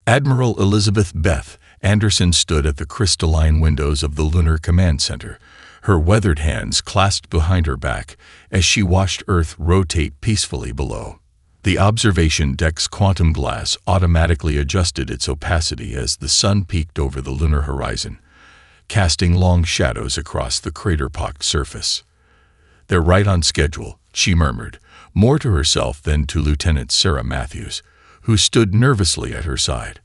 Admiral Elizabeth Beth Anderson stood at the crystalline windows of the Lunar Command Center, her weathered hands clasped behind her back as she watched Earth rotate peacefully below. The observation deck's quantum glass automatically adjusted its opacity as the sun peeked over the lunar horizon, casting long shadows across the crater-pocked surface. "They're right on schedule," she murmured, more to herself than to Lieutenant Sarah Matthews, who stood nervously at her side.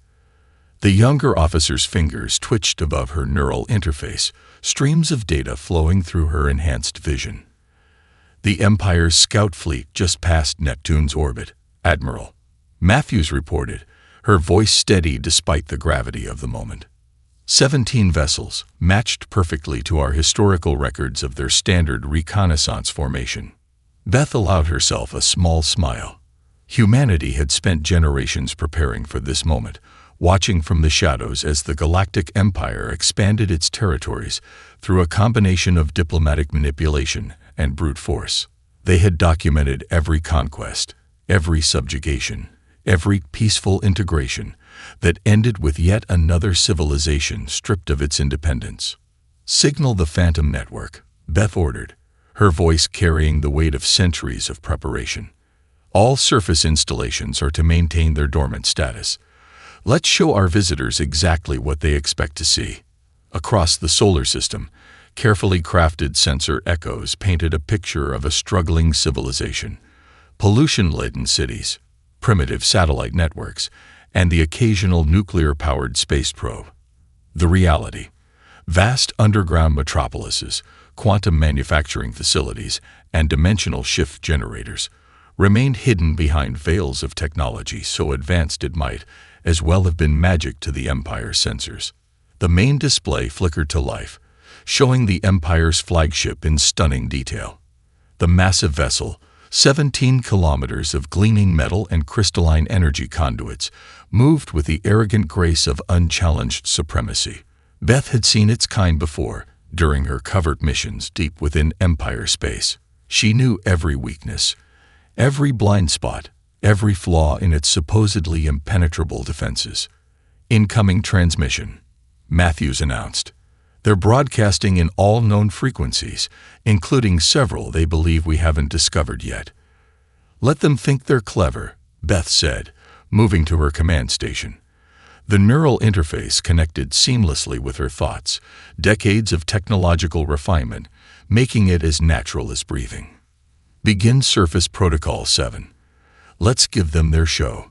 The younger officer's fingers twitched above her neural interface, streams of data flowing through her enhanced vision. "The Empire's scout fleet just passed Neptune's orbit, Admiral," Matthews reported, her voice steady despite the gravity of the moment. 17 vessels, matched perfectly to our historical records of their standard reconnaissance formation. Beth allowed herself a small smile. Humanity had spent generations preparing for this moment, watching from the shadows as the Galactic Empire expanded its territories through a combination of diplomatic manipulation and brute force. They had documented every conquest, every subjugation, every peaceful integration that ended with yet another civilization stripped of its independence. "Signal the Phantom Network," Beth ordered, her voice carrying the weight of centuries of preparation. "All surface installations are to maintain their dormant status. Let's show our visitors exactly what they expect to see." Across the solar system, carefully crafted sensor echoes painted a picture of a struggling civilization, pollution-laden cities, primitive satellite networks, and the occasional nuclear-powered space probe. The reality: vast underground metropolises, quantum manufacturing facilities, and dimensional shift generators remained hidden behind veils of technology so advanced it might as well have been magic to the Empire's sensors. The main display flickered to life, showing the Empire's flagship in stunning detail. The massive vessel, 17 kilometers of gleaming metal and crystalline energy conduits, moved with the arrogant grace of unchallenged supremacy. Beth had seen its kind before, during her covert missions deep within Empire space. She knew every weakness, every blind spot, every flaw in its supposedly impenetrable defenses. "Incoming transmission," Matthews announced. "They're broadcasting in all known frequencies, including several they believe we haven't discovered yet." "Let them think they're clever," Beth said, moving to her command station. The neural interface connected seamlessly with her thoughts, decades of technological refinement, making it as natural as breathing. "Begin Surface Protocol 7. Let's give them their show."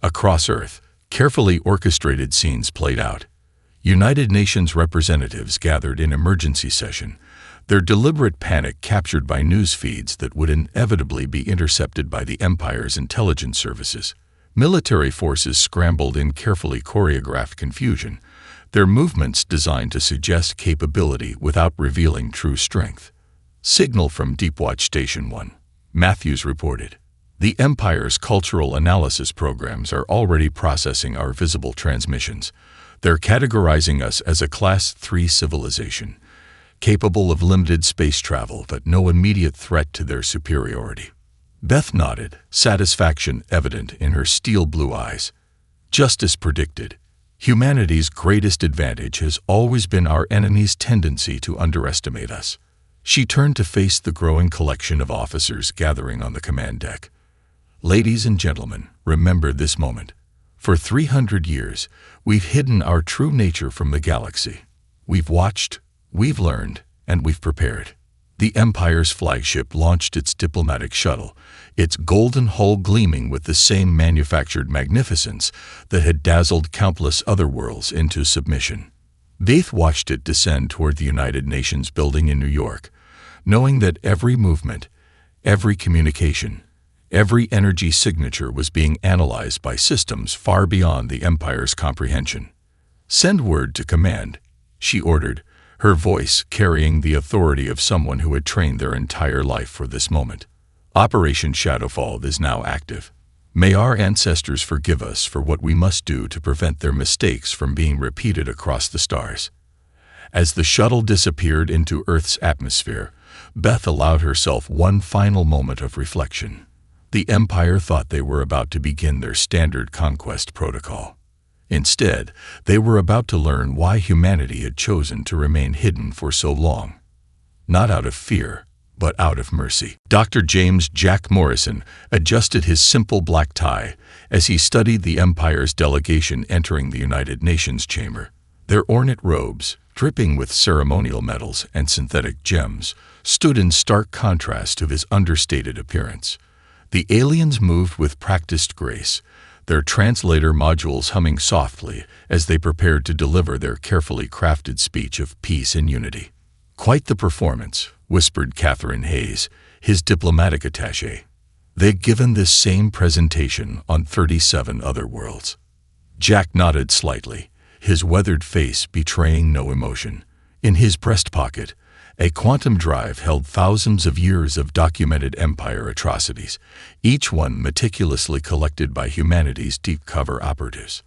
Across Earth, carefully orchestrated scenes played out. United Nations representatives gathered in emergency session, their deliberate panic captured by news feeds that would inevitably be intercepted by the Empire's intelligence services. Military forces scrambled in carefully choreographed confusion, their movements designed to suggest capability without revealing true strength. "Signal from Deepwatch Station 1, Matthews reported. "The Empire's cultural analysis programs are already processing our visible transmissions. They're categorizing us as a Class 3 civilization, capable of limited space travel but no immediate threat to their superiority." Beth nodded, satisfaction evident in her steel-blue eyes. Just as predicted, humanity's greatest advantage has always been our enemy's tendency to underestimate us. She turned to face the growing collection of officers gathering on the command deck. "Ladies and gentlemen, remember this moment. For 300 years, we've hidden our true nature from the galaxy. We've watched, we've learned, and we've prepared." The Empire's flagship launched its diplomatic shuttle, its golden hull gleaming with the same manufactured magnificence that had dazzled countless other worlds into submission. Beth watched it descend toward the United Nations building in New York, knowing that every movement, every communication, every energy signature was being analyzed by systems far beyond the Empire's comprehension. "Send word to command," she ordered, her voice carrying the authority of someone who had trained their entire life for this moment. "Operation Shadowfall is now active. May our ancestors forgive us for what we must do to prevent their mistakes from being repeated across the stars." As the shuttle disappeared into Earth's atmosphere, Beth allowed herself one final moment of reflection. The Empire thought they were about to begin their standard conquest protocol. Instead, they were about to learn why humanity had chosen to remain hidden for so long. Not out of fear, but out of mercy. Dr. James Jack Morrison adjusted his simple black tie as he studied the Empire's delegation entering the United Nations chamber. Their ornate robes, dripping with ceremonial medals and synthetic gems, stood in stark contrast to his understated appearance. The aliens moved with practiced grace, their translator modules humming softly as they prepared to deliver their carefully crafted speech of peace and unity. "Quite the performance," whispered Catherine Hayes, his diplomatic attaché. "They've given this same presentation on 37 other worlds." Jack nodded slightly, his weathered face betraying no emotion. In his breast pocket, a quantum drive held thousands of years of documented Empire atrocities, each one meticulously collected by humanity's deep-cover operatives.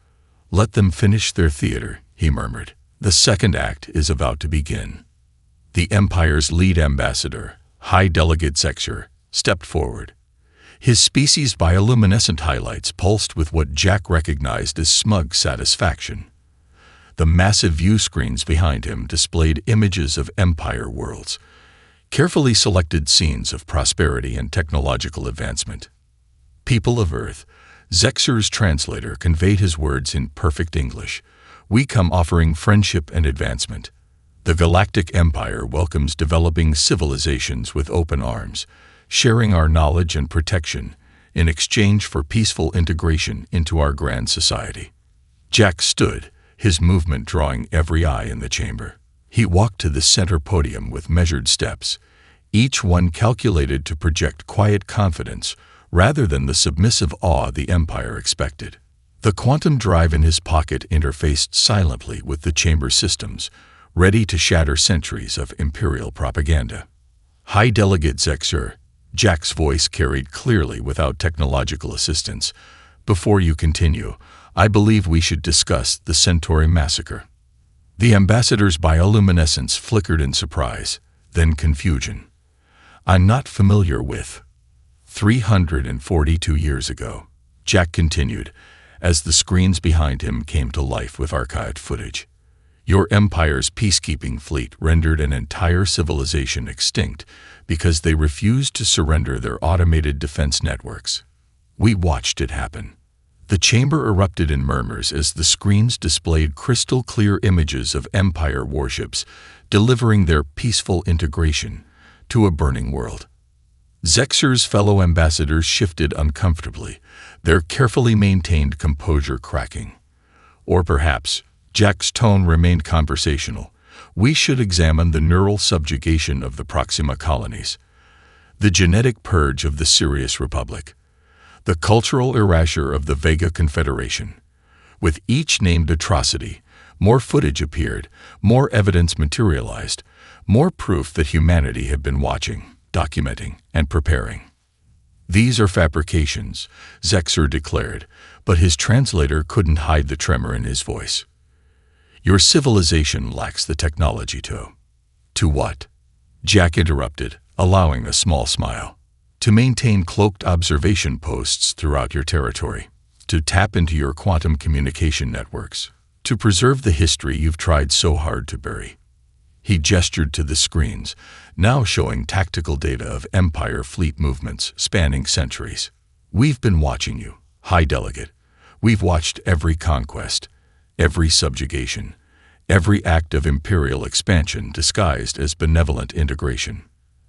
"Let them finish their theater," he murmured. "The second act is about to begin." The Empire's lead ambassador, High Delegate Zexer, stepped forward. His species' bioluminescent highlights pulsed with what Jack recognized as smug satisfaction. The massive view screens behind him displayed images of Empire worlds, carefully selected scenes of prosperity and technological advancement. "People of Earth," Zexer's translator conveyed his words in perfect English. "We come offering friendship and advancement. The Galactic Empire welcomes developing civilizations with open arms, sharing our knowledge and protection in exchange for peaceful integration into our grand society." Jack stood, his movement drawing every eye in the chamber. He walked to the center podium with measured steps, each one calculated to project quiet confidence rather than the submissive awe the Empire expected. The quantum drive in his pocket interfaced silently with the chamber systems, ready to shatter centuries of imperial propaganda. "High Delegate Zexer," Jack's voice carried clearly without technological assistance, "before you continue, I believe we should discuss the Centauri massacre." The ambassador's bioluminescence flickered in surprise, then confusion. "I'm not familiar with." 342 years ago, Jack continued, as the screens behind him came to life with archived footage. "Your Empire's peacekeeping fleet rendered an entire civilization extinct because they refused to surrender their automated defense networks. We watched it happen." The chamber erupted in murmurs as the screens displayed crystal-clear images of Empire warships delivering their peaceful integration to a burning world. Zexer's fellow ambassadors shifted uncomfortably, their carefully maintained composure cracking. Or perhaps Jack's tone remained conversational. "We should examine the neural subjugation of the Proxima colonies, the genetic purge of the Sirius Republic, the cultural erasure of the Vega Confederation." With each named atrocity, more footage appeared, more evidence materialized, more proof that humanity had been watching, documenting, and preparing. "These are fabrications," Zexer declared, but his translator couldn't hide the tremor in his voice. "Your civilization lacks the technology to." "To what?" Jack interrupted, allowing a small smile. "To maintain cloaked observation posts throughout your territory, to tap into your quantum communication networks, to preserve the history you've tried so hard to bury." He gestured to the screens, now showing tactical data of Empire fleet movements spanning centuries. "We've been watching you, High Delegate. We've watched every conquest, every subjugation, every act of imperial expansion disguised as benevolent integration."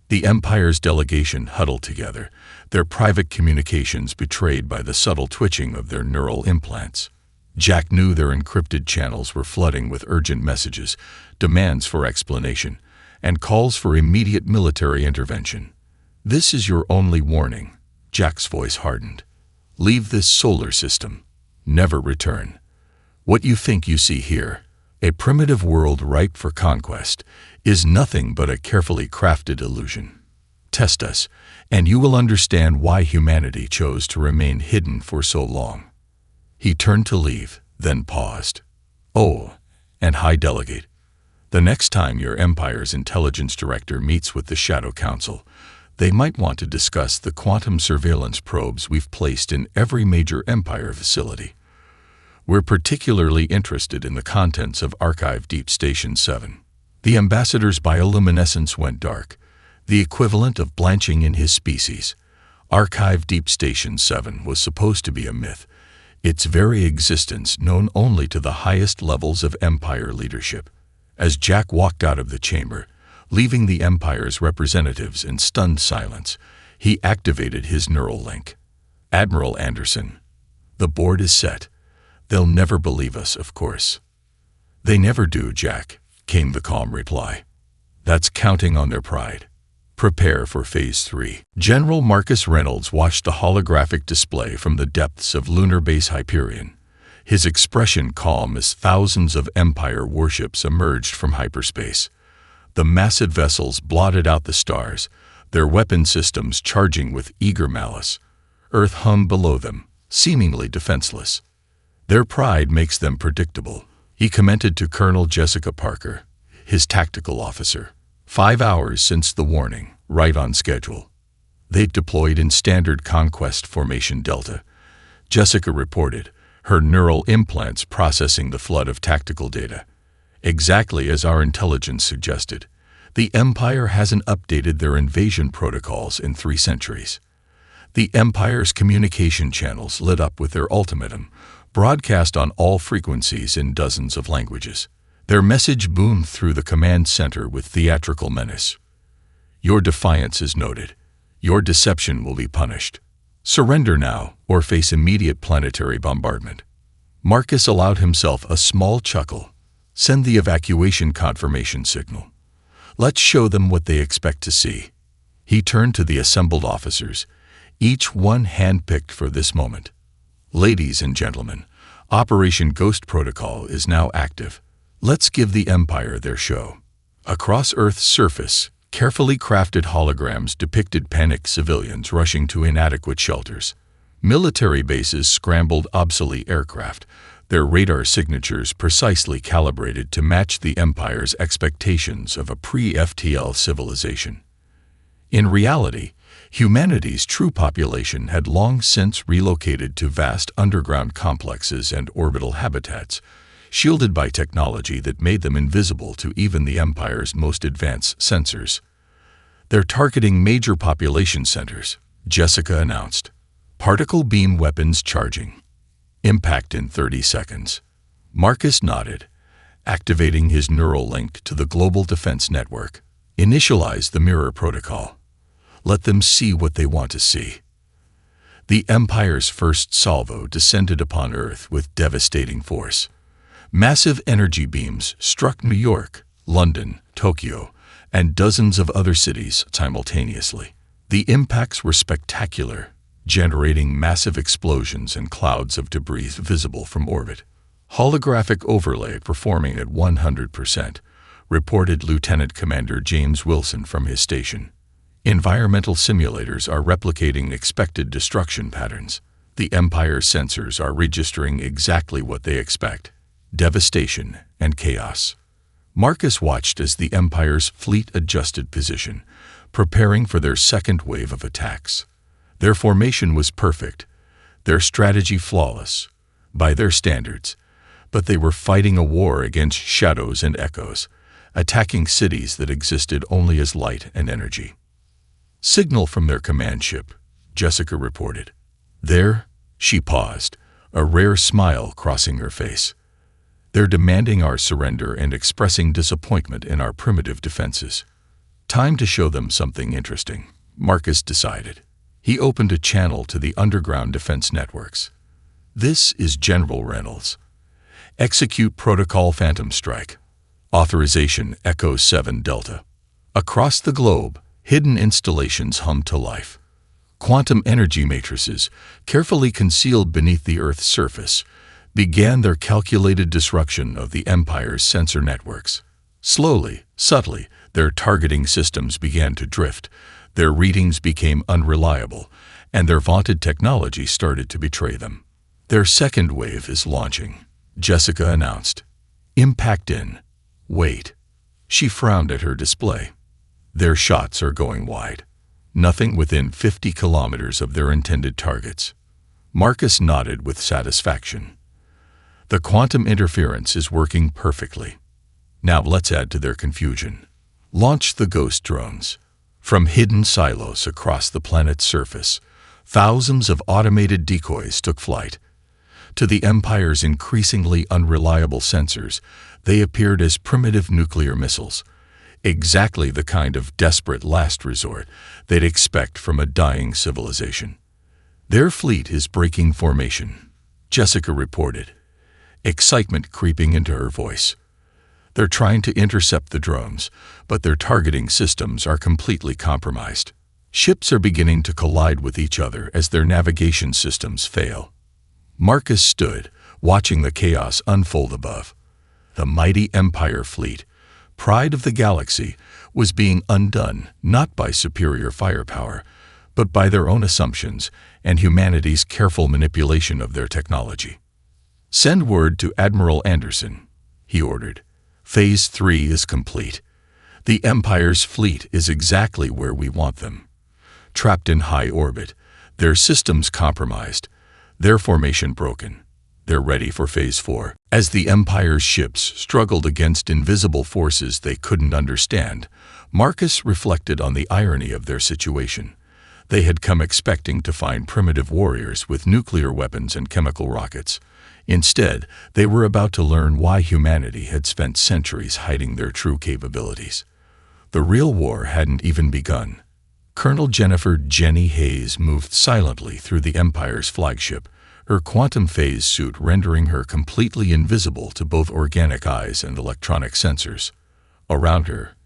The Empire's delegation huddled together, their private communications betrayed by the subtle twitching of their neural implants. Jack knew their encrypted channels were flooding with urgent messages, demands for explanation, and calls for immediate military intervention. "This is your only warning," Jack's voice hardened. "Leave this solar system. Never return. What you think you see here, a primitive world ripe for conquest, is nothing but a carefully crafted illusion. Test us, and you will understand why humanity chose to remain hidden for so long." He turned to leave, then paused. "Oh, and High Delegate, the next time your Empire's intelligence director meets with the Shadow Council, they might want to discuss the quantum surveillance probes we've placed in every major Empire facility. We're particularly interested in the contents of Archive Deep Station 7. The ambassador's bioluminescence went dark, the equivalent of blanching in his species. Archive Deep Station 7 was supposed to be a myth, its very existence known only to the highest levels of Empire leadership. As Jack walked out of the chamber, leaving the Empire's representatives in stunned silence, he activated his neural link. "Admiral Anderson, the board is set. They'll never believe us, of course." "They never do, Jack," came the calm reply. "That's counting on their pride. Prepare for Phase 3. General Marcus Reynolds watched the holographic display from the depths of Lunar Base Hyperion, his expression calm as thousands of Empire warships emerged from hyperspace. The massive vessels blotted out the stars, their weapon systems charging with eager malice. Earth hung below them, seemingly defenseless. "Their pride makes them predictable," he commented to Colonel Jessica Parker, his tactical officer. 5 hours since the warning, right on schedule. "They'd deployed in standard conquest formation Delta," Jessica reported, her neural implants processing the flood of tactical data. "Exactly as our intelligence suggested. The Empire hasn't updated their invasion protocols in 3 centuries. The Empire's communication channels lit up with their ultimatum, broadcast on all frequencies in dozens of languages. Their message boomed through the command center with theatrical menace. Your defiance is noted. Your deception will be punished. Surrender now or face immediate planetary bombardment." Marcus allowed himself a small chuckle. "Send the evacuation confirmation signal. Let's show them what they expect to see." He turned to the assembled officers, each one handpicked for this moment. "Ladies and gentlemen, Operation Ghost Protocol is now active. Let's give the Empire their show." Across Earth's surface, carefully crafted holograms depicted panicked civilians rushing to inadequate shelters. Military bases scrambled obsolete aircraft, their radar signatures precisely calibrated to match the Empire's expectations of a pre-FTL civilization. In reality, humanity's true population had long since relocated to vast underground complexes and orbital habitats, shielded by technology that made them invisible to even the Empire's most advanced sensors. "They're targeting major population centers," Jessica announced. "Particle beam weapons charging. Impact in 30 seconds. Marcus nodded, activating his neural link to the Global Defense Network. "Initialize the mirror protocol. Let them see what they want to see." The Empire's first salvo descended upon Earth with devastating force. Massive energy beams struck New York, London, Tokyo, and dozens of other cities simultaneously. The impacts were spectacular, generating massive explosions and clouds of debris visible from orbit. "Holographic overlay performing at 100%, reported Lieutenant Commander James Wilson from his station. "Environmental simulators are replicating expected destruction patterns. The Empire's sensors are registering exactly what they expect: devastation and chaos." Marcus watched as the Empire's fleet adjusted position, preparing for their second wave of attacks. Their formation was perfect, their strategy flawless, by their standards, but they were fighting a war against shadows and echoes, attacking cities that existed only as light and energy. "Signal from their command ship," Jessica reported. "There," she paused, a rare smile crossing her face. "They're demanding our surrender and expressing disappointment in our primitive defenses." Time to show them something interesting, Marcus decided. He opened a channel to the underground defense networks. "This is General Reynolds. Execute Protocol Phantom Strike. Authorization Echo 7 Delta." Across the globe, hidden installations hummed to life. Quantum energy matrices, carefully concealed beneath the Earth's surface, began their calculated disruption of the Empire's sensor networks. Slowly, subtly, their targeting systems began to drift, their readings became unreliable, and their vaunted technology started to betray them. "Their second wave is launching," Jessica announced. "Impact in. Wait." She frowned at her display. "Their shots are going wide. Nothing within 50 kilometers of their intended targets." Marcus nodded with satisfaction. The quantum interference is working perfectly. Now let's add to their confusion. Launch the ghost drones. From hidden silos across the planet's surface, thousands of automated decoys took flight. To the Empire's increasingly unreliable sensors, they appeared as primitive nuclear missiles, exactly the kind of desperate last resort they'd expect from a dying civilization. Their fleet is breaking formation, Jessica reported, excitement creeping into her voice. They're trying to intercept the drones, but their targeting systems are completely compromised. Ships are beginning to collide with each other as their navigation systems fail. Marcus stood, watching the chaos unfold above. The mighty Empire fleet, pride of the galaxy, was being undone not by superior firepower, but by their own assumptions and humanity's careful manipulation of their technology. "Send word to Admiral Anderson," he ordered. "Phase 3 is complete. The Empire's fleet is exactly where we want them. Trapped in high orbit, their systems compromised, their formation broken. They're ready for Phase 4. As the Empire's ships struggled against invisible forces they couldn't understand, Marcus reflected on the irony of their situation. They had come expecting to find primitive warriors with nuclear weapons and chemical rockets. Instead, they were about to learn why humanity had spent centuries hiding their true capabilities. The real war hadn't even begun. Colonel Jennifer "Jenny" Hayes moved silently through the Empire's flagship, her quantum phase suit rendering her completely invisible to both organic eyes and electronic sensors. Around her,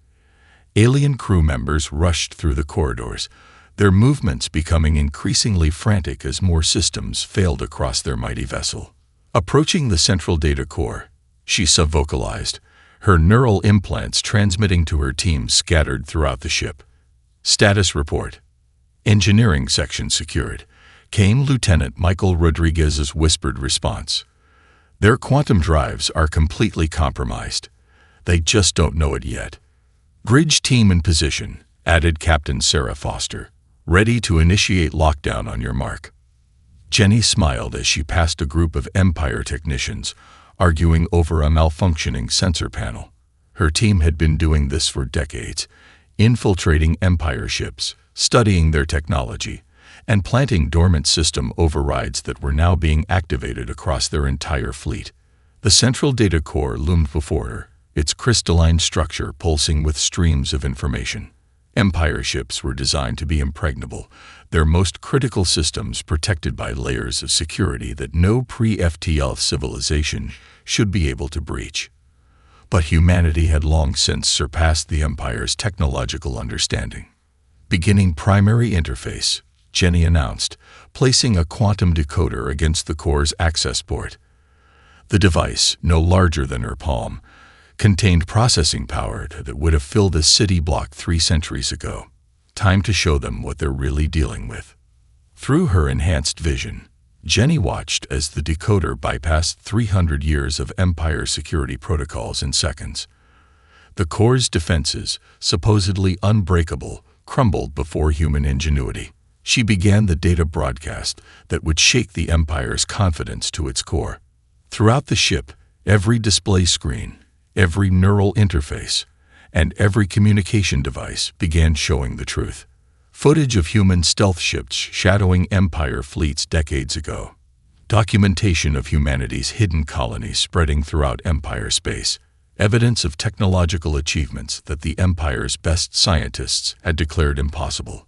alien crew members rushed through the corridors, their movements becoming increasingly frantic as more systems failed across their mighty vessel. Approaching the central data core, she subvocalized, her neural implants transmitting to her team scattered throughout the ship. "Status report. Engineering section secured," came Lieutenant Michael Rodriguez's whispered response. "Their quantum drives are completely compromised. They just don't know it yet." "Bridge team in position," added Captain Sarah Foster. "Ready to initiate lockdown on your mark." Jenny smiled as she passed a group of Empire technicians, arguing over a malfunctioning sensor panel. Her team had been doing this for decades, infiltrating Empire ships, studying their technology, and planting dormant system overrides that were now being activated across their entire fleet. The central data core loomed before her, its crystalline structure pulsing with streams of information. Empire ships were designed to be impregnable, their most critical systems protected by layers of security that no pre-FTL civilization should be able to breach. But humanity had long since surpassed the Empire's technological understanding. "Beginning primary interface," Jenny announced, placing a quantum decoder against the core's access port. The device, no larger than her palm, contained processing power that would have filled a city block 3 centuries ago. Time to show them what they're really dealing with. Through her enhanced vision, Jenny watched as the decoder bypassed 300 years of Empire security protocols in seconds. The core's defenses, supposedly unbreakable, crumbled before human ingenuity. She began the data broadcast that would shake the Empire's confidence to its core. Throughout the ship, every display screen, every neural interface, and every communication device began showing the truth. Footage of human stealth ships shadowing Empire fleets decades ago. Documentation of humanity's hidden colonies spreading throughout Empire space. Evidence of technological achievements that the Empire's best scientists had declared impossible.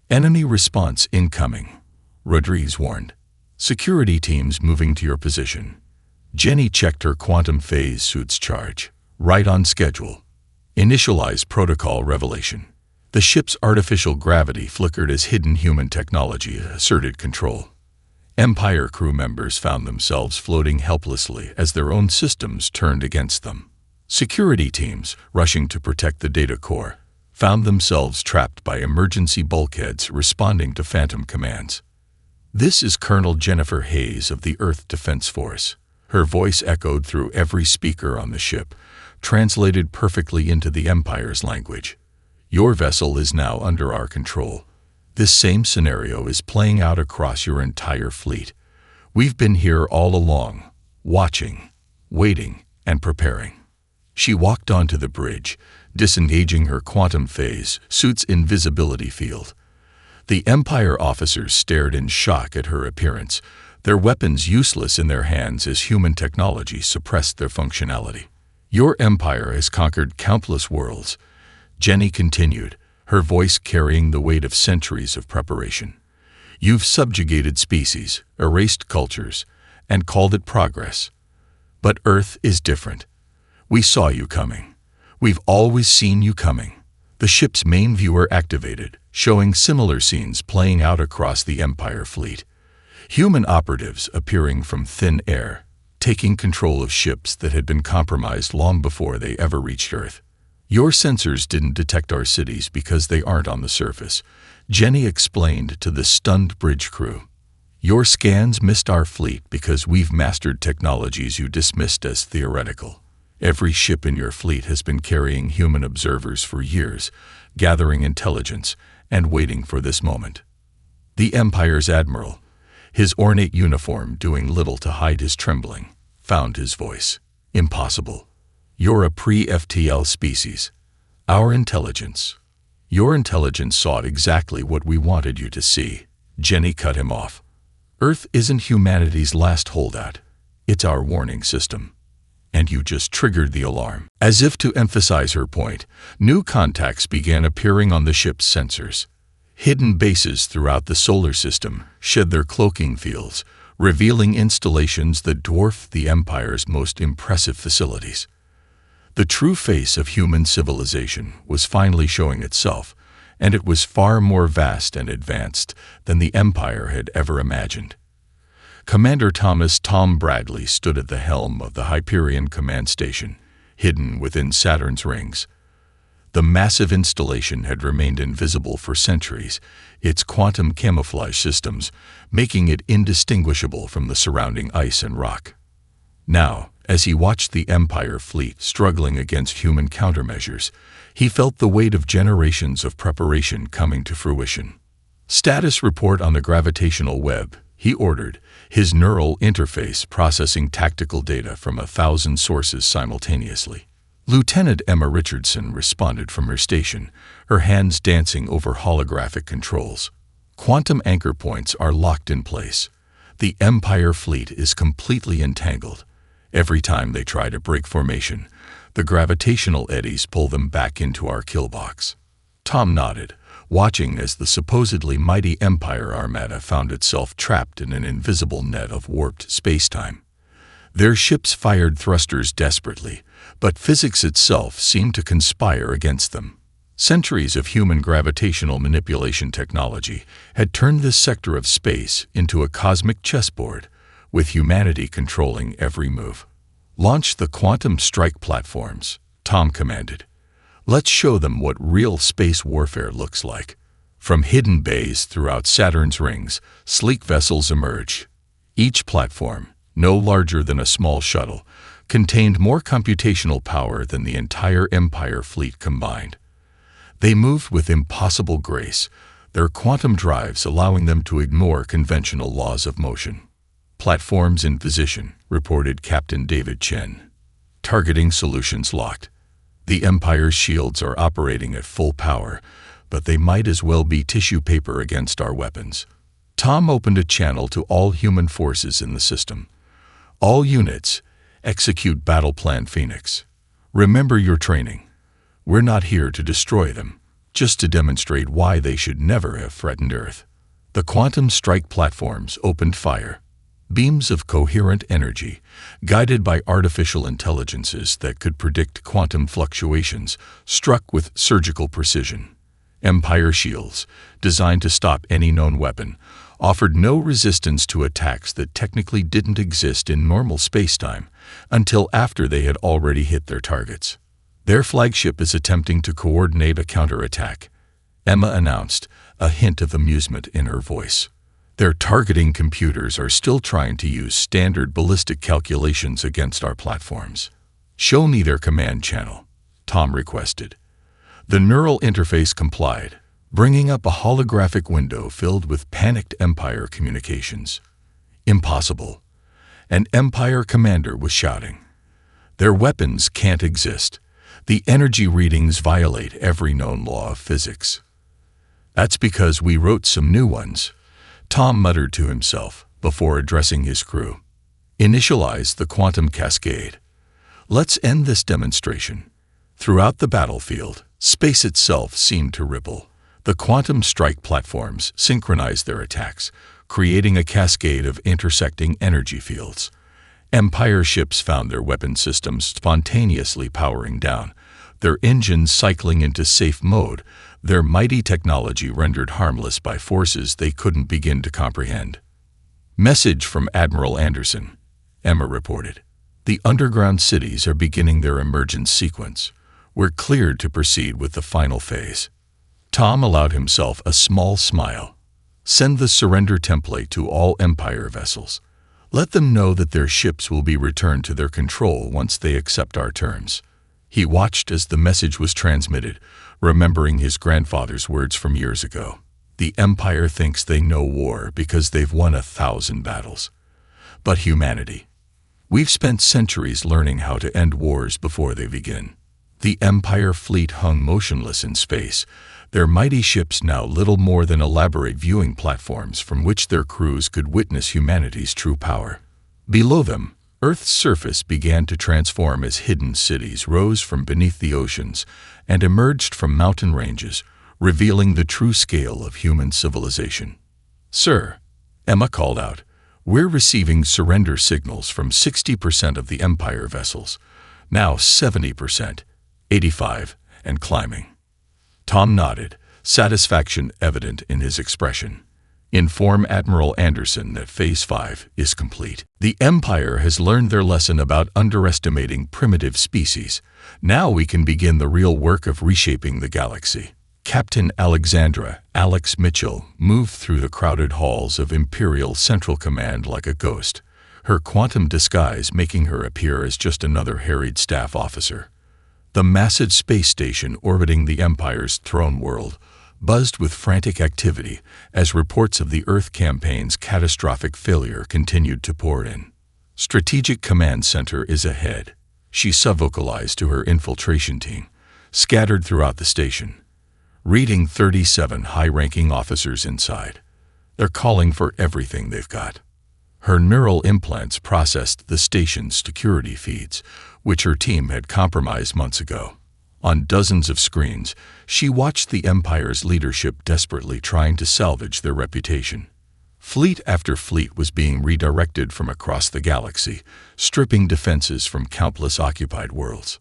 "Enemy response incoming," Rodriguez warned. "Security teams moving to your position." Jenny checked her quantum phase suit's charge. "Right on schedule." Initialize protocol revelation. The ship's artificial gravity flickered as hidden human technology asserted control. Empire crew members found themselves floating helplessly as their own systems turned against them. Security teams, rushing to protect the data core, found themselves trapped by emergency bulkheads responding to phantom commands. "This is Colonel Jennifer Hayes of the Earth Defense Force." Her voice echoed through every speaker on the ship, translated perfectly into the Empire's language. "Your vessel is now under our control. This same scenario is playing out across your entire fleet. We've been here all along, watching, waiting, and preparing. She walked onto the bridge, disengaging her quantum phase suit's invisibility field. The Empire officers stared in shock at her appearance, their weapons useless in their hands as human technology suppressed their functionality. "Your Empire has conquered countless worlds," Jenny continued, her voice carrying the weight of centuries of preparation. "You've subjugated species, erased cultures, and called it progress. But Earth is different. We saw you coming. We've always seen you coming." The ship's main viewer activated, showing similar scenes playing out across the Empire fleet. Human operatives appearing from thin air, taking control of ships that had been compromised long before they ever reached Earth. "Your sensors didn't detect our cities because they aren't on the surface," Jenny explained to the stunned bridge crew. "Your scans missed our fleet because we've mastered technologies you dismissed as theoretical. Every ship in your fleet has been carrying human observers for years, gathering intelligence and waiting for this moment." The Empire's admiral, his ornate uniform doing little to hide his trembling, found his voice. "Impossible. You're a pre-FTL species. Your intelligence sought exactly what we wanted you to see." Jenny cut him off. "Earth isn't humanity's last holdout. It's our warning system. And you just triggered the alarm." As if to emphasize her point, new contacts began appearing on the ship's sensors. Hidden bases throughout the solar system shed their cloaking fields, revealing installations that dwarf the Empire's most impressive facilities. The true face of human civilization was finally showing itself, and it was far more vast and advanced than the Empire had ever imagined. Commander Thomas "Tom" Bradley stood at the helm of the Hyperion Command Station, hidden within Saturn's rings. The massive installation had remained invisible for centuries, its quantum camouflage systems making it indistinguishable from the surrounding ice and rock. Now, as he watched the Empire fleet struggling against human countermeasures, he felt the weight of generations of preparation coming to fruition. "Status report on the gravitational web," he ordered, his neural interface processing tactical data from 1,000 sources simultaneously. Lieutenant Emma Richardson responded from her station, her hands dancing over holographic controls. "Quantum anchor points are locked in place. The Empire fleet is completely entangled. Every time they try to break formation, the gravitational eddies pull them back into our kill box." Tom nodded, watching as the supposedly mighty Empire armada found itself trapped in an invisible net of warped spacetime. Their ships fired thrusters desperately, but physics itself seemed to conspire against them. Centuries of human gravitational manipulation technology had turned this sector of space into a cosmic chessboard, with humanity controlling every move. "Launch the quantum strike platforms," Tom commanded. "Let's show them what real space warfare looks like." From hidden bays throughout Saturn's rings, sleek vessels emerged. Each platform, no larger than a small shuttle, contained more computational power than the entire Empire fleet combined. They moved with impossible grace, their quantum drives allowing them to ignore conventional laws of motion. "Platforms in position," reported Captain David Chen. "Targeting solutions locked. The Empire's shields are operating at full power, but they might as well be tissue paper against our weapons." Tom opened a channel to all human forces in the system. "All units, execute Battle Plan Phoenix. Remember your training. We're not here to destroy them, just to demonstrate why they should never have threatened Earth." The quantum strike platforms opened fire. Beams of coherent energy, guided by artificial intelligences that could predict quantum fluctuations, struck with surgical precision. Empire shields, designed to stop any known weapon, offered no resistance to attacks that technically didn't exist in normal spacetime until after they had already hit their targets. "Their flagship is attempting to coordinate a counterattack," Emma announced, a hint of amusement in her voice. "Their targeting computers are still trying to use standard ballistic calculations against our platforms." "Show me their command channel," Tom requested. The neural interface complied, bringing up a holographic window filled with panicked Empire communications. "Impossible. An Empire commander was shouting. Their weapons can't exist. The energy readings violate every known law of physics. That's because we wrote some new ones, Tom muttered to himself before addressing his crew. Initialize the quantum cascade. Let's end this demonstration. Throughout the battlefield, space itself seemed to ripple. The quantum strike platforms synchronized their attacks, creating a cascade of intersecting energy fields. Empire ships found their weapon systems spontaneously powering down, their engines cycling into safe mode, their mighty technology rendered harmless by forces they couldn't begin to comprehend. Message from Admiral Anderson, Emma reported. The underground cities are beginning their emergence sequence. We're cleared to proceed with the final phase. Tom allowed himself a small smile. Send the surrender template to all Empire vessels. Let them know that their ships will be returned to their control once they accept our terms. He watched as the message was transmitted, remembering his grandfather's words from years ago. The Empire thinks they know war because they've won 1,000 battles. But humanity. We've spent centuries learning how to end wars before they begin. The Empire fleet hung motionless in space, their mighty ships now little more than elaborate viewing platforms from which their crews could witness humanity's true power. Below them, Earth's surface began to transform as hidden cities rose from beneath the oceans and emerged from mountain ranges, revealing the true scale of human civilization. Sir, Emma called out, we're receiving surrender signals from 60% of the Empire vessels, now 70%, 85%, and climbing. Tom nodded, satisfaction evident in his expression. Inform Admiral Anderson that Phase 5 is complete. The Empire has learned their lesson about underestimating primitive species. Now we can begin the real work of reshaping the galaxy. Captain Alexandra Alex Mitchell moved through the crowded halls of Imperial Central Command like a ghost, her quantum disguise making her appear as just another harried staff officer. The massive space station orbiting the Empire's throne world buzzed with frantic activity as reports of the Earth campaign's catastrophic failure continued to pour in. Strategic Command Center is ahead, she subvocalized to her infiltration team, scattered throughout the station. Reading 37 high-ranking officers inside. They're calling for everything they've got. Her neural implants processed the station's security feeds, which her team had compromised months ago. On dozens of screens, she watched the Empire's leadership desperately trying to salvage their reputation. Fleet after fleet was being redirected from across the galaxy, stripping defenses from countless occupied worlds.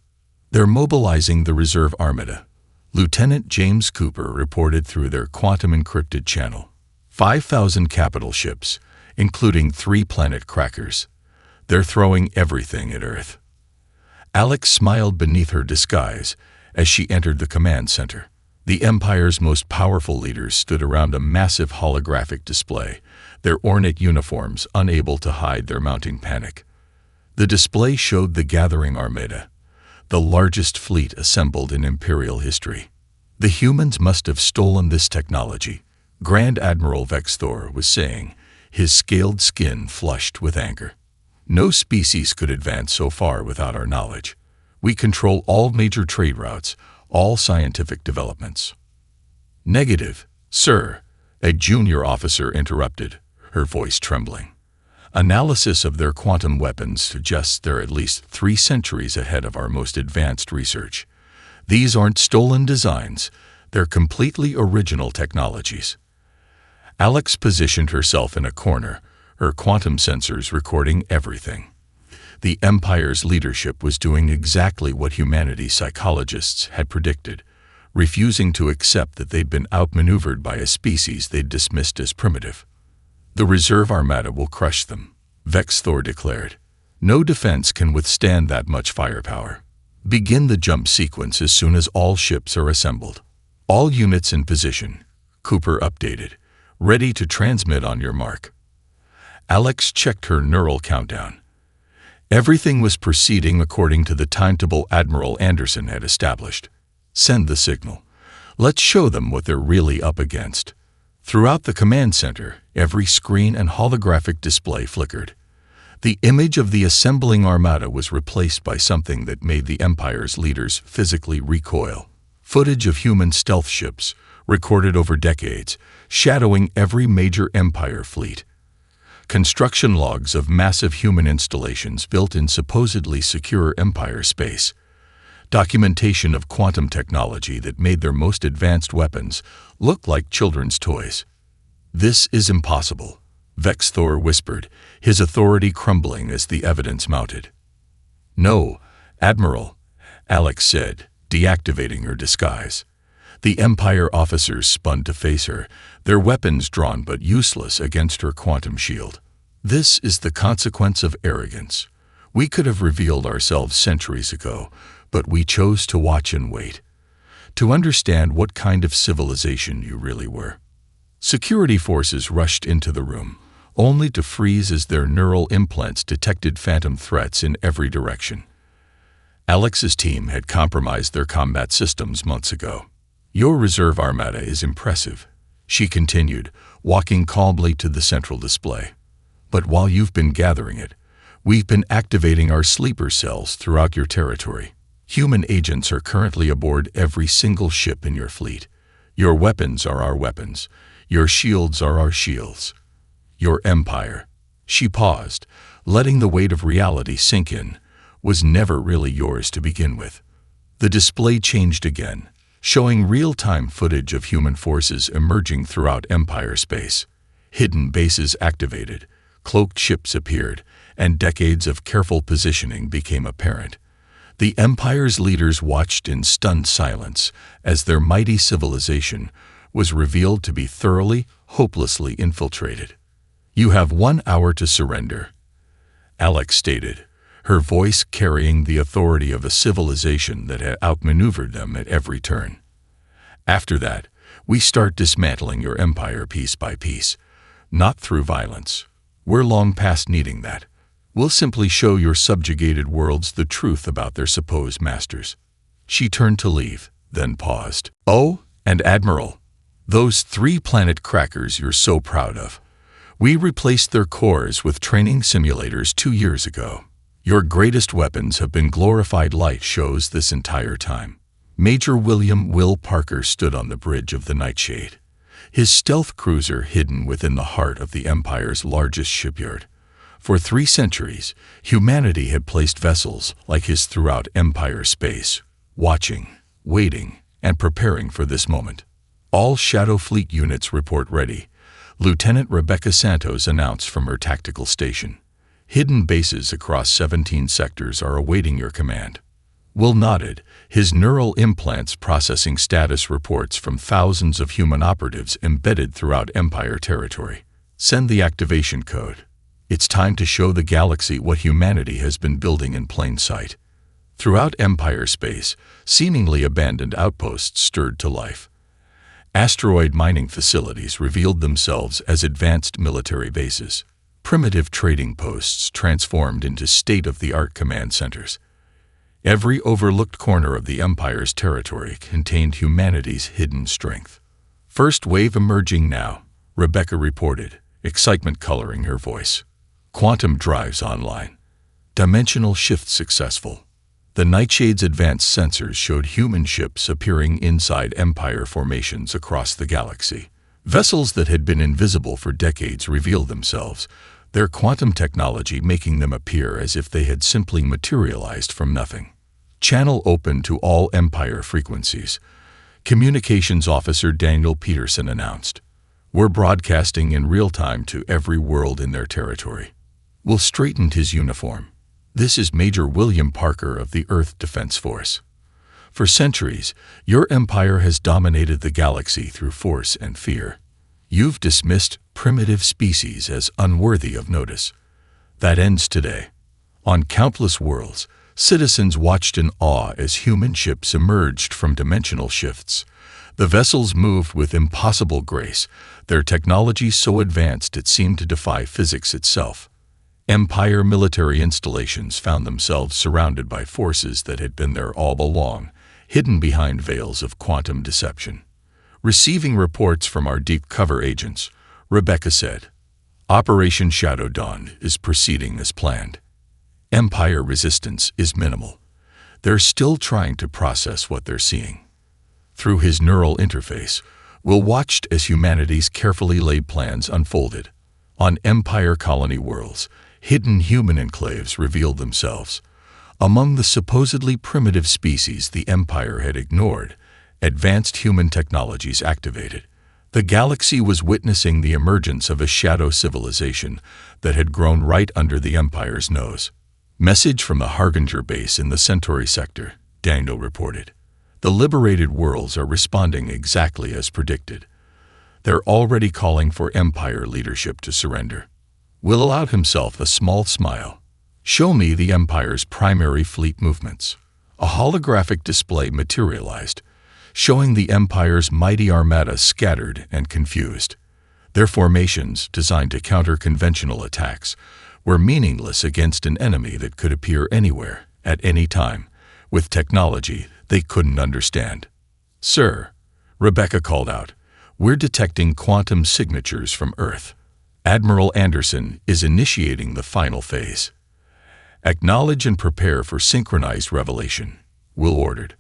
They're mobilizing the reserve armada, Lieutenant James Cooper reported through their quantum-encrypted channel. 5,000 capital ships, including 3 planet crackers. They're throwing everything at Earth. Alex smiled beneath her disguise as she entered the command center. The Empire's most powerful leaders stood around a massive holographic display, their ornate uniforms unable to hide their mounting panic. The display showed the gathering armada, the largest fleet assembled in Imperial history. The humans must have stolen this technology, Grand Admiral Vexthor was saying, his scaled skin flushed with anger. No species could advance so far without our knowledge. We control all major trade routes, all scientific developments. Negative, sir, a junior officer interrupted, her voice trembling. Analysis of their quantum weapons suggests they're at least 3 centuries ahead of our most advanced research. These aren't stolen designs, they're completely original technologies. Alex positioned herself in a corner, her quantum sensors recording everything. The Empire's leadership was doing exactly what humanity's psychologists had predicted, refusing to accept that they'd been outmaneuvered by a species they'd dismissed as primitive. The reserve armada will crush them, Vexthor declared. No defense can withstand that much firepower. Begin the jump sequence as soon as all ships are assembled. All units in position, Cooper updated, ready to transmit on your mark. Alex checked her neural countdown. Everything was proceeding according to the timetable Admiral Anderson had established. Send the signal. Let's show them what they're really up against. Throughout the command center, every screen and holographic display flickered. The image of the assembling armada was replaced by something that made the Empire's leaders physically recoil. Footage of human stealth ships, recorded over decades, shadowing every major Empire fleet. Construction logs of massive human installations built in supposedly secure Empire space. Documentation of quantum technology that made their most advanced weapons look like children's toys. "This is impossible," Vexthor whispered, his authority crumbling as the evidence mounted. "No, Admiral," Alex said, deactivating her disguise. The Empire officers spun to face her, their weapons drawn but useless against her quantum shield. "This is the consequence of arrogance. We could have revealed ourselves centuries ago, but we chose to watch and wait. To understand what kind of civilization you really were." Security forces rushed into the room, only to freeze as their neural implants detected phantom threats in every direction. Alex's team had compromised their combat systems months ago. "Your reserve armada is impressive," she continued, walking calmly to the central display. "But while you've been gathering it, we've been activating our sleeper cells throughout your territory. Human agents are currently aboard every single ship in your fleet. Your weapons are our weapons. Your shields are our shields. Your empire," she paused, letting the weight of reality sink in, "was never really yours to begin with." The display changed again, showing real-time footage of human forces emerging throughout Empire space. Hidden bases activated, cloaked ships appeared, and decades of careful positioning became apparent. The Empire's leaders watched in stunned silence as their mighty civilization was revealed to be thoroughly, hopelessly infiltrated. "You have 1 hour to surrender," Alex stated, her voice carrying the authority of a civilization that had outmaneuvered them at every turn. "After that, we start dismantling your empire piece by piece, not through violence. We're long past needing that. We'll simply show your subjugated worlds the truth about their supposed masters." She turned to leave, then paused. "Oh, and Admiral, those 3-planet crackers you're so proud of. We replaced their cores with training simulators 2 years ago. Your greatest weapons have been glorified light shows this entire time." Major William "Will" Parker stood on the bridge of the Nightshade, his stealth cruiser hidden within the heart of the Empire's largest shipyard. For 3 centuries, humanity had placed vessels like his throughout Empire space, watching, waiting, and preparing for this moment. "All Shadow Fleet units report ready," Lieutenant Rebecca Santos announced from her tactical station. "Hidden bases across 17 sectors are awaiting your command." Will nodded, his neural implants processing status reports from thousands of human operatives embedded throughout Empire territory. "Send the activation code. It's time to show the galaxy what humanity has been building in plain sight." Throughout Empire space, seemingly abandoned outposts stirred to life. Asteroid mining facilities revealed themselves as advanced military bases. Primitive trading posts transformed into state-of-the-art command centers. Every overlooked corner of the Empire's territory contained humanity's hidden strength. "First wave emerging now," Rebecca reported, excitement coloring her voice. "Quantum drives online. Dimensional shift successful." The Nightshade's advanced sensors showed human ships appearing inside Empire formations across the galaxy. Vessels that had been invisible for decades revealed themselves, their quantum technology making them appear as if they had simply materialized from nothing. "Channel open to all Empire frequencies," Communications Officer Daniel Peterson announced. "We're broadcasting in real time to every world in their territory." Will straightened his uniform. "This is Major William Parker of the Earth Defense Force. For centuries, your empire has dominated the galaxy through force and fear. You've dismissed primitive species as unworthy of notice. That ends today." On countless worlds, citizens watched in awe as human ships emerged from dimensional shifts. The vessels moved with impossible grace, their technology so advanced it seemed to defy physics itself. Empire military installations found themselves surrounded by forces that had been there all along, hidden behind veils of quantum deception. "Receiving reports from our deep cover agents," Rebecca said. Operation Shadow Dawn is proceeding as planned. Empire resistance is minimal. They're still trying to process what they're seeing. Through his neural interface, Will watched as humanity's carefully laid plans unfolded. On Empire colony worlds, hidden human enclaves revealed themselves. Among the supposedly primitive species the Empire had ignored, advanced human technologies activated. The galaxy was witnessing the emergence of a shadow civilization that had grown right under the Empire's nose. Message from the Harbinger base in the Centauri sector, Daniel reported. The liberated worlds are responding exactly as predicted. They're already calling for Empire leadership to surrender. Will allowed himself a small smile. Show me the Empire's primary fleet movements. A holographic display materialized, showing the Empire's mighty armada scattered and confused. Their formations, designed to counter conventional attacks, were meaningless against an enemy that could appear anywhere, at any time, with technology they couldn't understand. "Sir," Rebecca called out, "we're detecting quantum signatures from Earth. Admiral Anderson is initiating the final phase." "Acknowledge and prepare for synchronized revelation," Will ordered.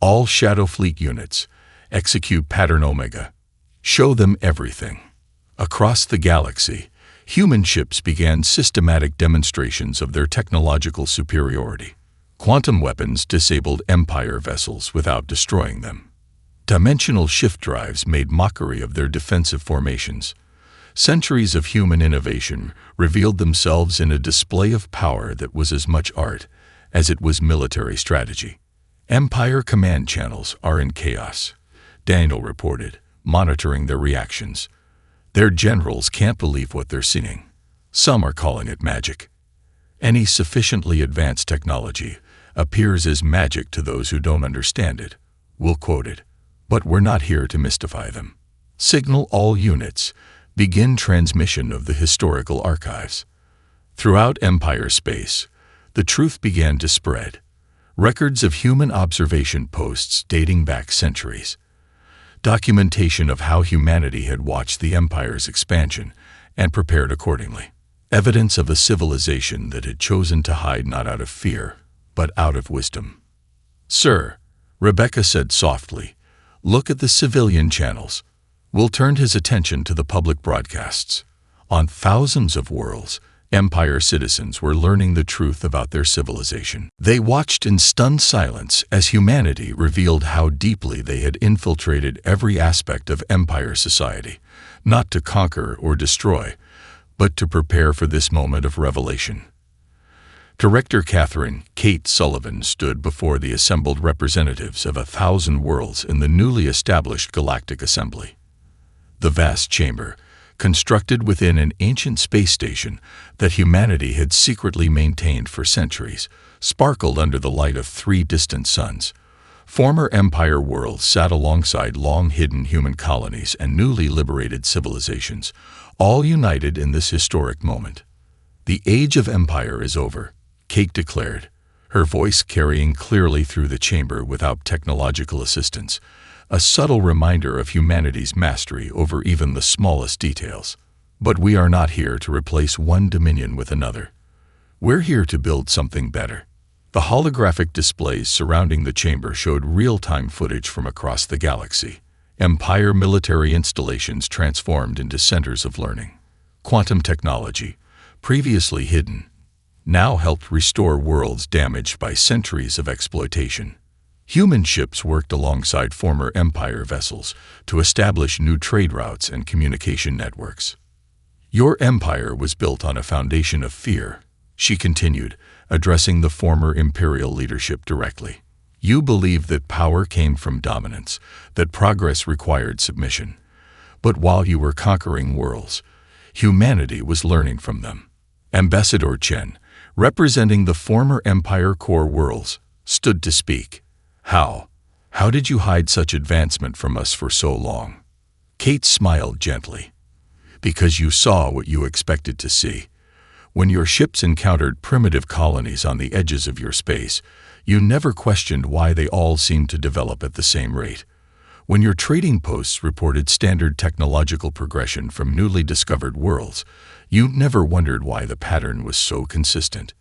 "All Shadow Fleet units, execute Pattern Omega. Show them everything." Across the galaxy, human ships began systematic demonstrations of their technological superiority. Quantum weapons disabled Empire vessels without destroying them. Dimensional shift drives made mockery of their defensive formations. Centuries of human innovation revealed themselves in a display of power that was as much art as it was military strategy. Empire command channels are in chaos, Daniel reported, monitoring their reactions. Their generals can't believe what they're seeing. Some are calling it magic. Any sufficiently advanced technology appears as magic to those who don't understand it, Will quoted. But we're not here to mystify them. Signal all units. Begin transmission of the historical archives. Throughout Empire space, the truth began to spread. Records of human observation posts dating back centuries. Documentation of how humanity had watched the Empire's expansion and prepared accordingly. Evidence of a civilization that had chosen to hide not out of fear, but out of wisdom. "Sir," Rebecca said softly, "look at the civilian channels." Will turned his attention to the public broadcasts. On thousands of worlds, Empire citizens were learning the truth about their civilization. They watched in stunned silence as humanity revealed how deeply they had infiltrated every aspect of Empire society, not to conquer or destroy, but to prepare for this moment of revelation. Director Catherine Kate Sullivan stood before the assembled representatives of 1,000 worlds in the newly established Galactic Assembly. The vast chamber, constructed within an ancient space station that humanity had secretly maintained for centuries, sparkled under the light of 3 distant suns. Former Empire worlds sat alongside long-hidden human colonies and newly liberated civilizations, all united in this historic moment. "The age of Empire is over," Kate declared, her voice carrying clearly through the chamber without technological assistance, a subtle reminder of humanity's mastery over even the smallest details. "But we are not here to replace one dominion with another. We're here to build something better." The holographic displays surrounding the chamber showed real-time footage from across the galaxy. Empire military installations transformed into centers of learning. Quantum technology, previously hidden, now helped restore worlds damaged by centuries of exploitation. Human ships worked alongside former Empire vessels to establish new trade routes and communication networks. "Your empire was built on a foundation of fear," she continued, addressing the former Imperial leadership directly. "You believed that power came from dominance, that progress required submission. But while you were conquering worlds, humanity was learning from them." Ambassador Chen, representing the former Empire core worlds, stood to speak. How did you hide such advancement from us for so long?" Kate smiled gently. "Because you saw what you expected to see. When your ships encountered primitive colonies on the edges of your space, you never questioned why they all seemed to develop at the same rate. When your trading posts reported standard technological progression from newly discovered worlds, you never wondered why the pattern was so consistent.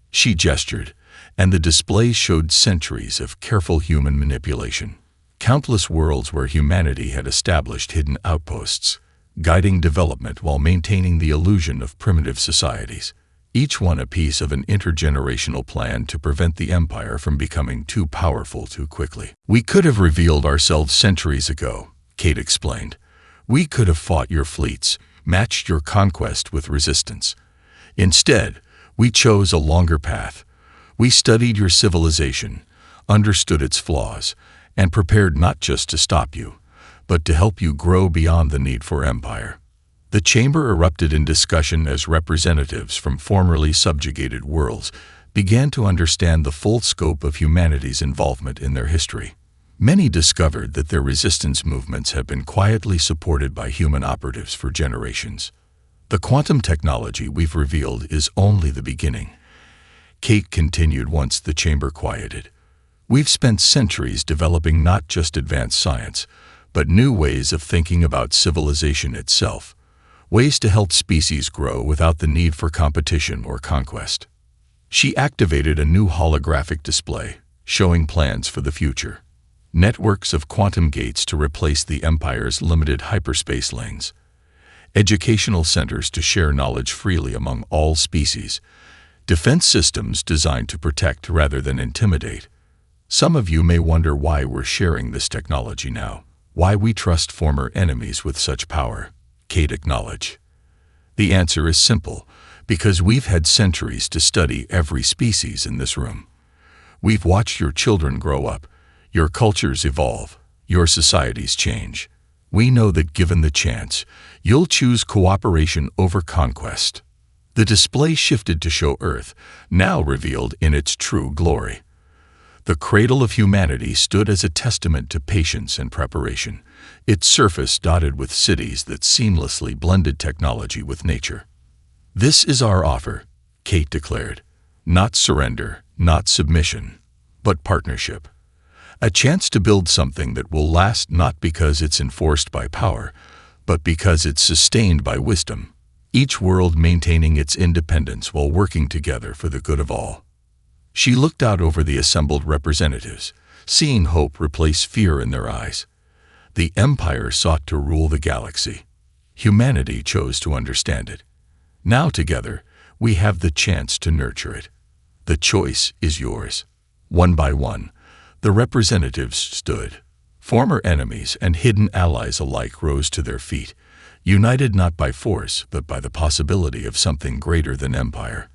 She gestured, and the display showed centuries of careful human manipulation. Countless worlds where humanity had established hidden outposts, guiding development while maintaining the illusion of primitive societies. Each one a piece of an intergenerational plan to prevent the empire from becoming too powerful too quickly. "We could have revealed ourselves centuries ago," Kate explained. "We could have fought your fleets, matched your conquest with resistance. Instead, we chose a longer path. We studied your civilization, understood its flaws, and prepared not just to stop you, but to help you grow beyond the need for empire." The chamber erupted in discussion as representatives from formerly subjugated worlds began to understand the full scope of humanity's involvement in their history. Many discovered that their resistance movements have been quietly supported by human operatives for generations. "The quantum technology we've revealed is only the beginning," Kate continued once the chamber quieted. "We've spent centuries developing not just advanced science, but new ways of thinking about civilization itself, ways to help species grow without the need for competition or conquest." She activated a new holographic display, showing plans for the future. Networks of quantum gates to replace the Empire's limited hyperspace lanes. Educational centers to share knowledge freely among all species. Defense systems designed to protect rather than intimidate. Some of you may wonder why we're sharing this technology now, why we trust former enemies with such power, Kate acknowledged. The answer is simple, because we've had centuries to study every species in this room. We've watched your children grow up, your cultures evolve, your societies change. We know that given the chance, you'll choose cooperation over conquest. The display shifted to show Earth, now revealed in its true glory. The cradle of humanity stood as a testament to patience and preparation, its surface dotted with cities that seamlessly blended technology with nature. "This is our offer," Kate declared. "Not surrender, not submission, but partnership. A chance to build something that will last not because it's enforced by power, but because it's sustained by wisdom. Each world maintaining its independence while working together for the good of all." She looked out over the assembled representatives, seeing hope replace fear in their eyes. The Empire sought to rule the galaxy. Humanity chose to understand it. Now together, we have the chance to nurture it. The choice is yours. One by one, the representatives stood. Former enemies and hidden allies alike rose to their feet, united not by force but by the possibility of something greater than empire.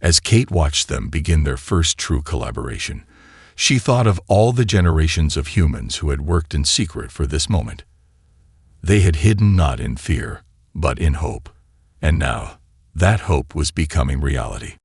As Kate watched them begin their first true collaboration, she thought of all the generations of humans who had worked in secret for this moment. They had hidden not in fear, but in hope. And now, that hope was becoming reality.